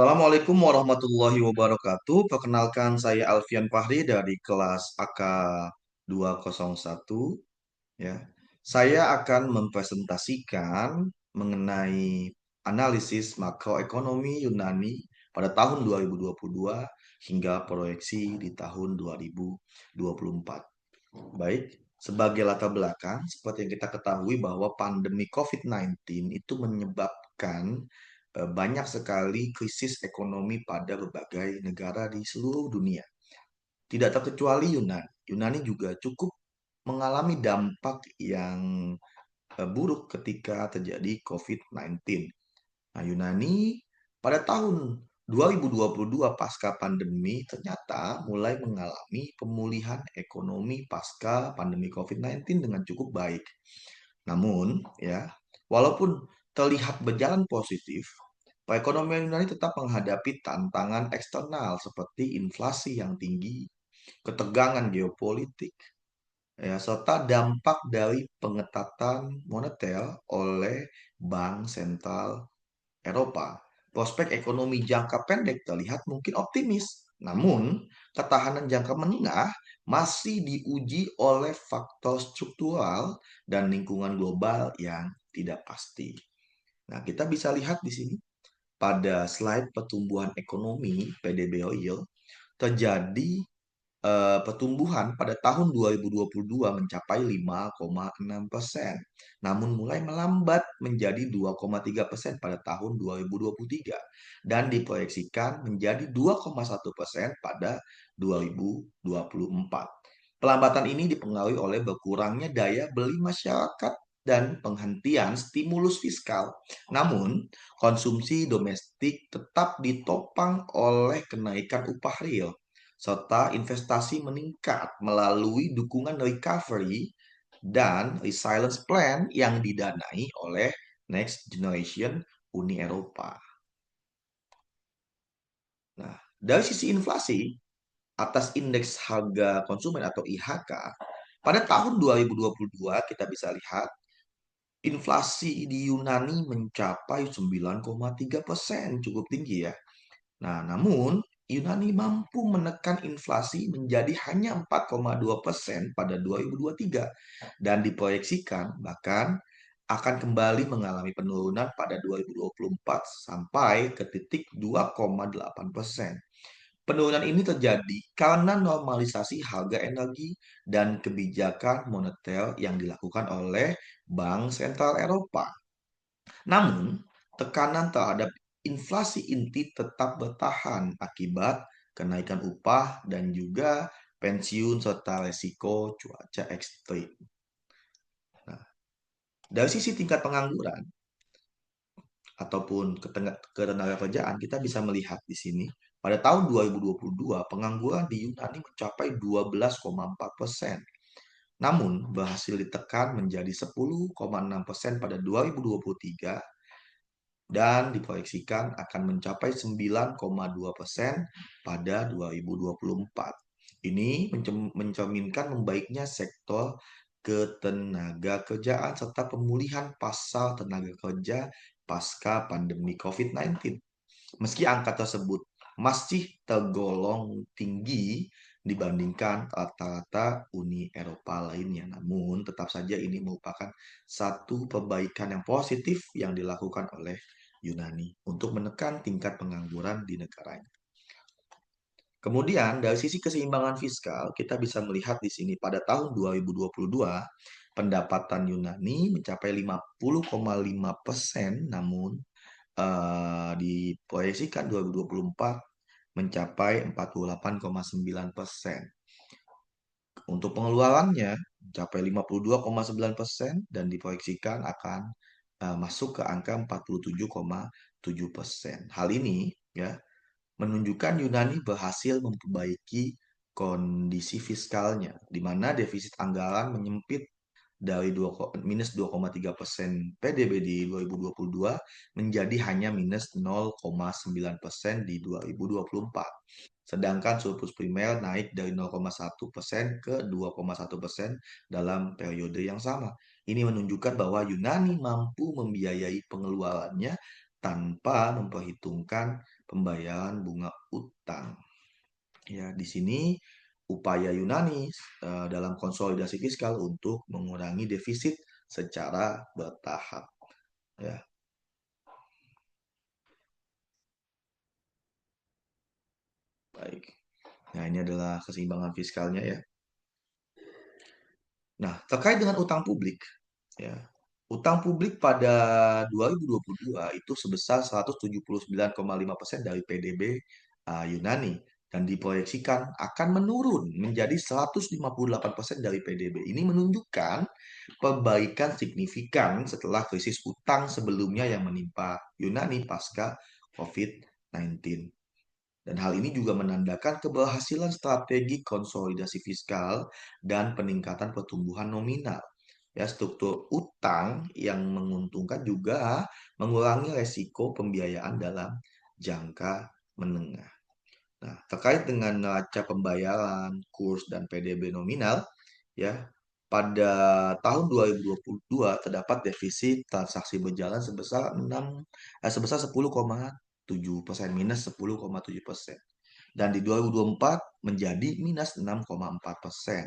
Assalamualaikum warahmatullahi wabarakatuh. Perkenalkan saya Alfian Fahri dari kelas AK 201 ya. Saya akan mempresentasikan mengenai analisis makroekonomi Yunani pada tahun 2022 hingga proyeksi di tahun 2024. Baik, sebagai latar belakang, seperti yang kita ketahui bahwa pandemi COVID-19 itu menyebabkan banyak sekali krisis ekonomi pada berbagai negara di seluruh dunia. Tidak terkecuali Yunani. Yunani juga cukup mengalami dampak yang buruk ketika terjadi COVID-19. Nah, Yunani pada tahun 2022 pasca pandemi ternyata mulai mengalami pemulihan ekonomi pasca pandemi COVID-19 dengan cukup baik. Namun, ya, walaupun terlihat berjalan positif, perekonomian Yunani tetap menghadapi tantangan eksternal seperti inflasi yang tinggi, ketegangan geopolitik, ya, serta dampak dari pengetatan moneter oleh Bank Sentral Eropa. Prospek ekonomi jangka pendek terlihat mungkin optimis, namun ketahanan jangka menengah masih diuji oleh faktor struktural dan lingkungan global yang tidak pasti. Nah, kita bisa lihat di sini pada slide pertumbuhan ekonomi PDB Oil terjadi pertumbuhan pada tahun 2022 mencapai 5,6%, namun mulai melambat menjadi 2,3% pada tahun 2023 dan diproyeksikan menjadi 2,1% pada 2024. Pelambatan ini dipengaruhi oleh berkurangnya daya beli masyarakat dan penghentian stimulus fiskal. Namun, konsumsi domestik tetap ditopang oleh kenaikan upah real serta investasi meningkat melalui dukungan recovery dan resilience plan yang didanai oleh Next Generation Uni Eropa. Nah, dari sisi inflasi, atas indeks harga konsumen atau IHK, pada tahun 2022 kita bisa lihat inflasi di Yunani mencapai 9,3%, cukup tinggi ya. Nah, namun Yunani mampu menekan inflasi menjadi hanya 4,2% pada 2023 dan diproyeksikan bahkan akan kembali mengalami penurunan pada 2024 sampai ke titik 2,8%. Penurunan ini terjadi karena normalisasi harga energi dan kebijakan moneter yang dilakukan oleh Bank Sentral Eropa. Namun, tekanan terhadap inflasi inti tetap bertahan akibat kenaikan upah dan juga pensiun serta resiko cuaca ekstrim. Nah, dari sisi tingkat pengangguran ataupun ketenaga kerjaan, kita bisa melihat di sini pada tahun 2022 pengangguran di Yunani mencapai 12,4%. Namun berhasil ditekan menjadi 10,6% pada 2023 dan diproyeksikan akan mencapai 9,2% pada 2024. Ini mencerminkan membaiknya sektor ketenaga kerjaan serta pemulihan pasar tenaga kerja pasca pandemi COVID-19. Meski angka tersebut masih tergolong tinggi dibandingkan rata-rata Uni Eropa lainnya, namun tetap saja ini merupakan satu perbaikan yang positif yang dilakukan oleh Yunani untuk menekan tingkat pengangguran di negaranya. Kemudian dari sisi keseimbangan fiskal, kita bisa melihat di sini pada tahun 2022 pendapatan Yunani mencapai 50,5%, namun diproyeksikan 2024 mencapai 48,9%. Untuk pengeluarannya mencapai 52,9% dan diproyeksikan akan masuk ke angka 47,7%. Hal ini ya menunjukkan Yunani berhasil memperbaiki kondisi fiskalnya, di mana defisit anggaran menyempit dari minus 2,3% PDB di 2022 menjadi hanya minus 0,9% di 2024. Sedangkan surplus primer naik dari 0,1% ke 2,1% dalam periode yang sama. Ini menunjukkan bahwa Yunani mampu membiayai pengeluarannya tanpa memperhitungkan pembayaran bunga utang. Ya, di sini upaya Yunani dalam konsolidasi fiskal untuk mengurangi defisit secara bertahap. Ya, baik. Nah, ini adalah keseimbangan fiskalnya ya. Nah, terkait dengan utang publik, ya, utang publik pada 2022 itu sebesar 179,5% dari PDB Yunani dan diproyeksikan akan menurun menjadi 158% dari PDB. Ini menunjukkan perbaikan signifikan setelah krisis utang sebelumnya yang menimpa Yunani pasca COVID-19. Dan hal ini juga menandakan keberhasilan strategi konsolidasi fiskal dan peningkatan pertumbuhan nominal. Ya, struktur utang yang menguntungkan juga mengurangi resiko pembiayaan dalam jangka menengah. Nah, terkait dengan neraca pembayaran, kurs, dan PDB nominal, ya, pada tahun 2022 terdapat defisit transaksi berjalan sebesar 10,7%, minus 10,7%. Dan di 2024 menjadi minus 6,4%.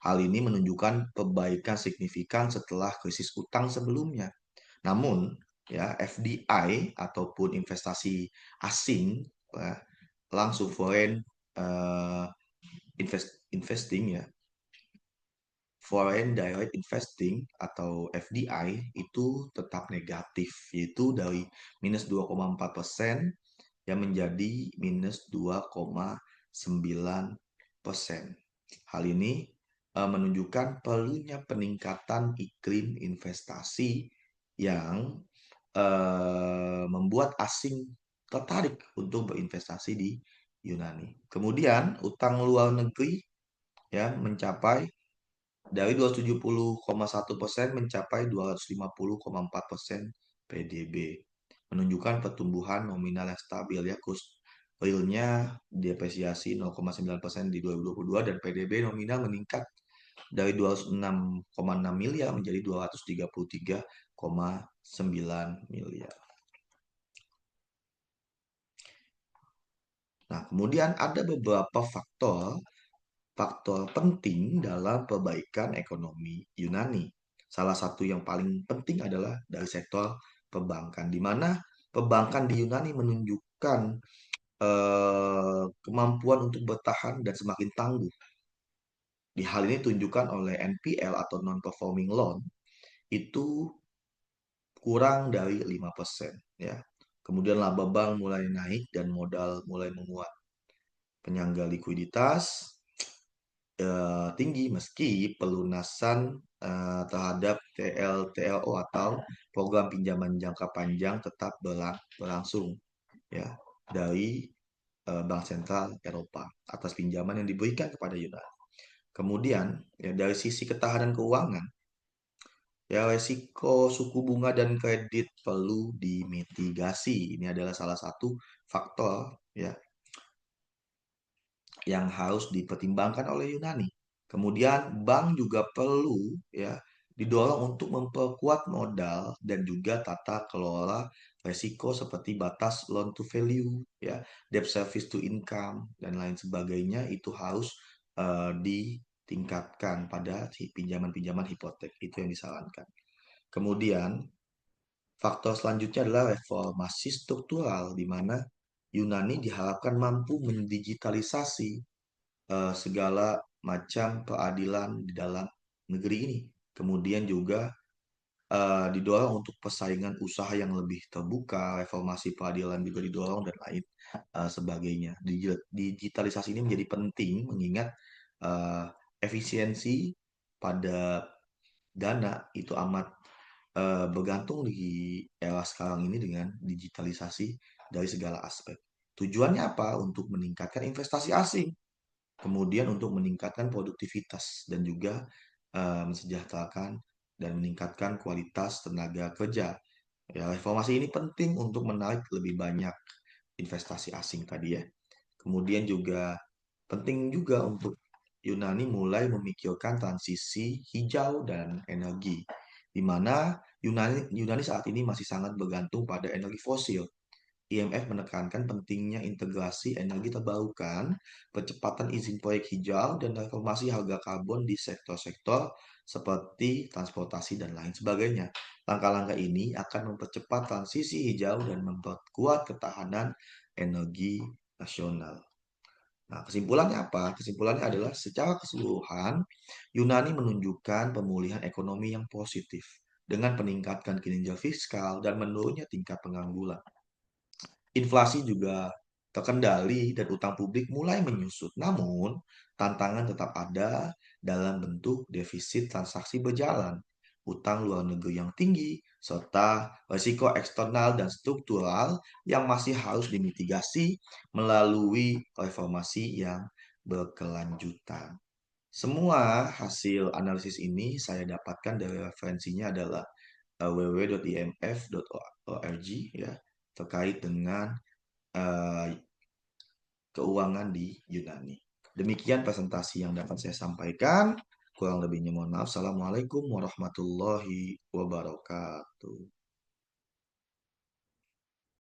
Hal ini menunjukkan perbaikan signifikan setelah krisis utang sebelumnya. Namun, ya, FDI ataupun investasi asing, ya, langsung foreign uh, investing, ya, foreign direct investing atau FDI itu tetap negatif, yaitu dari minus 2,4% yang menjadi minus 2,9%. Hal ini menunjukkan perlunya peningkatan iklim investasi yang membuat asing tertarik untuk berinvestasi di Yunani. Kemudian utang luar negeri ya mencapai dari 270,1% mencapai 250,4% PDB, menunjukkan pertumbuhan nominal yang stabil ya, kurs realnya depresiasi 0,9% di 2022 dan PDB nominal meningkat dari 206,6 miliar menjadi 233,9 miliar. Nah, kemudian ada beberapa faktor penting dalam perbaikan ekonomi Yunani. Salah satu yang paling penting adalah dari sektor perbankan, di mana perbankan di Yunani menunjukkan kemampuan untuk bertahan dan semakin tangguh. Di hal ini tunjukkan oleh NPL atau non-performing loan itu kurang dari 5%. Ya. Kemudian laba bank mulai naik dan modal mulai menguat. Penyangga likuiditas tinggi meski pelunasan terhadap TLTRO atau program pinjaman jangka panjang tetap berlangsung ya dari Bank Sentral Eropa atas pinjaman yang diberikan kepada Yunani. Kemudian ya, dari sisi ketahanan keuangan ya resiko suku bunga dan kredit perlu dimitigasi. Ini adalah salah satu faktor ya yang harus dipertimbangkan oleh Yunani. Kemudian bank juga perlu ya didorong untuk memperkuat modal dan juga tata kelola resiko seperti batas loan to value, ya, debt service to income dan lain sebagainya itu harus ditingkatkan pada pinjaman-pinjaman hipotek itu yang disarankan. Kemudian faktor selanjutnya adalah reformasi struktural di mana Yunani diharapkan mampu mendigitalisasi segala macam peradilan di dalam negeri ini. Kemudian juga didorong untuk persaingan usaha yang lebih terbuka, reformasi peradilan juga didorong dan lain sebagainya. Digitalisasi ini menjadi penting mengingat uh, efisiensi pada dana itu amat bergantung di era sekarang ini dengan digitalisasi dari segala aspek. Tujuannya apa? Untuk meningkatkan investasi asing, kemudian untuk meningkatkan produktivitas dan juga mensejahterakan dan meningkatkan kualitas tenaga kerja. Ya, reformasi ini penting untuk menarik lebih banyak investasi asing tadi ya. Kemudian juga penting juga untuk Yunani mulai memikirkan transisi hijau dan energi, di mana Yunani saat ini masih sangat bergantung pada energi fosil. IMF menekankan pentingnya integrasi energi terbarukan, percepatan izin proyek hijau, dan reformasi harga karbon di sektor-sektor seperti transportasi dan lain sebagainya. Langkah-langkah ini akan mempercepat transisi hijau dan memperkuat ketahanan energi nasional. Nah, kesimpulannya apa? Kesimpulannya adalah secara keseluruhan, Yunani menunjukkan pemulihan ekonomi yang positif dengan peningkatan kinerja fiskal dan menurunnya tingkat pengangguran. Inflasi juga terkendali dan utang publik mulai menyusut. Namun, tantangan tetap ada dalam bentuk defisit transaksi berjalan, utang luar negeri yang tinggi, serta risiko eksternal dan struktural yang masih harus dimitigasi melalui reformasi yang berkelanjutan. Semua hasil analisis ini saya dapatkan dari referensinya adalah www.imf.org ya, terkait dengan eh, keuangan di Yunani. Demikian presentasi yang dapat saya sampaikan. Kurang lebihnya mohon maaf. Assalamualaikum warahmatullahi wabarakatuh.